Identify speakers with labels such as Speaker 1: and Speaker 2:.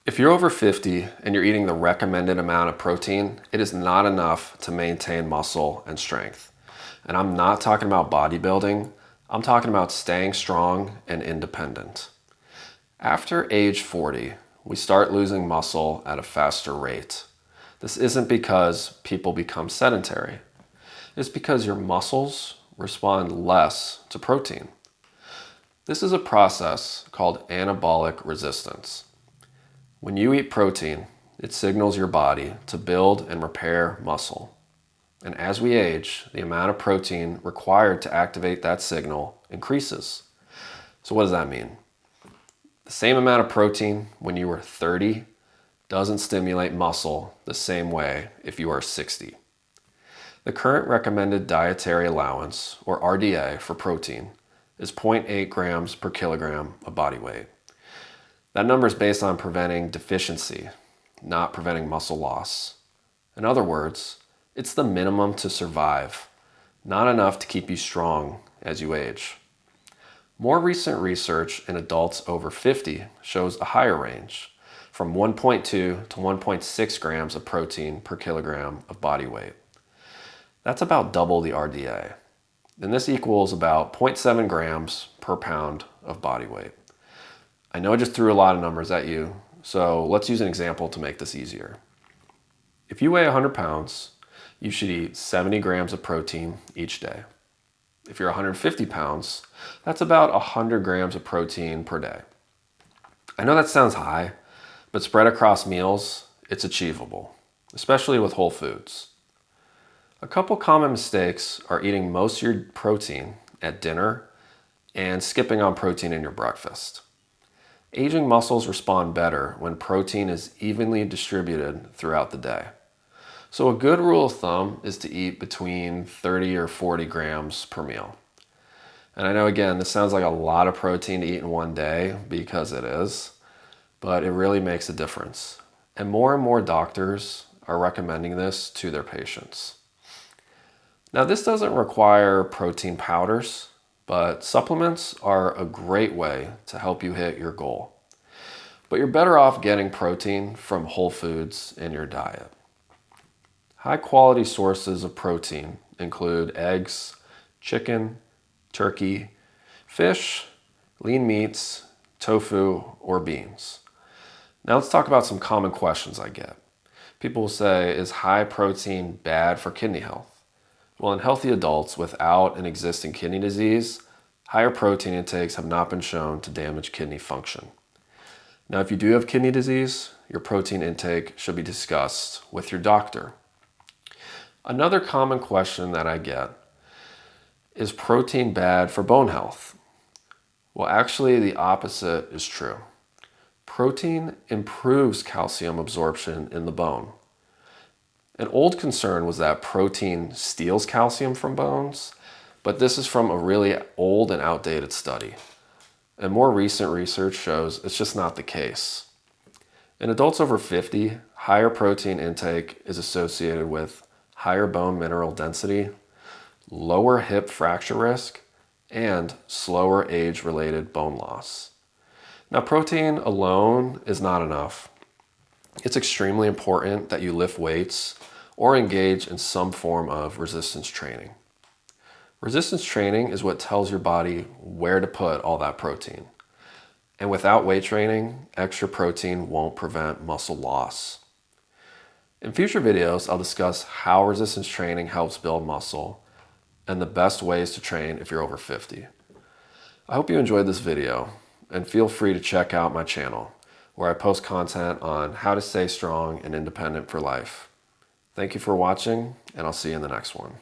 Speaker 1: If you're over 50 and you're eating the recommended amount of protein, it is not enough to maintain muscle and strength. And I'm not talking about bodybuilding, I'm talking about staying strong and independent. After age 40, we start losing muscle at a faster rate. This isn't because people become sedentary. It's because your muscles respond less to protein. This is a process called anabolic resistance. When you eat protein, it signals your body to build and repair muscle. And as we age, the amount of protein required to activate that signal increases. So what does that mean? The same amount of protein when you were 30 doesn't stimulate muscle the same way if you are 60. The current recommended dietary allowance, or RDA, for protein is 0.8 grams per kilogram of body weight. That number is based on preventing deficiency, not preventing muscle loss. In other words, it's the minimum to survive, not enough to keep you strong as you age. More recent research in adults over 50 shows a higher range, from 1.2 to 1.6 grams of protein per kilogram of body weight. That's about double the RDA, and this equals about 0.7 grams per pound of body weight. I know I just threw a lot of numbers at you, so let's use an example to make this easier. If you weigh 100 pounds, you should eat 70 grams of protein each day. If you're 150 pounds, that's about 100 grams of protein per day. I know that sounds high, but spread across meals, it's achievable, especially with whole foods. A couple common mistakes are eating most of your protein at dinner and skipping on protein in your breakfast. Aging muscles respond better when protein is evenly distributed throughout the day. So a good rule of thumb is to eat between 30 or 40 grams per meal. And I know, again, this sounds like a lot of protein to eat in one day, because it is, but it really makes a difference. And more doctors are recommending this to their patients. Now, this doesn't require protein powders, but supplements are a great way to help you hit your goal. But you're better off getting protein from whole foods in your diet. High quality sources of protein include eggs, chicken, turkey, fish, lean meats, tofu, or beans. Now let's talk about some common questions I get. People will say, is high protein bad for kidney health? Well, in healthy adults without an existing kidney disease, higher protein intakes have not been shown to damage kidney function. Now, if you do have kidney disease, your protein intake should be discussed with your doctor. Another common question that I get is protein bad for bone health? Well, actually, the opposite is true. Protein improves calcium absorption in the bone. An old concern was that protein steals calcium from bones, but this is from a really old and outdated study. And more recent research shows it's just not the case. In adults over 50, higher protein intake is associated with higher bone mineral density, lower hip fracture risk, and slower age-related bone loss. Now, protein alone is not enough. It's extremely important that you lift weights or engage in some form of resistance training. Resistance training is what tells your body where to put all that protein. And without weight training, extra protein won't prevent muscle loss. In future videos, I'll discuss how resistance training helps build muscle and the best ways to train if you're over 50. I hope you enjoyed this video, and feel free to check out my channel, where I post content on how to stay strong and independent for life. Thank you for watching, and I'll see you in the next one.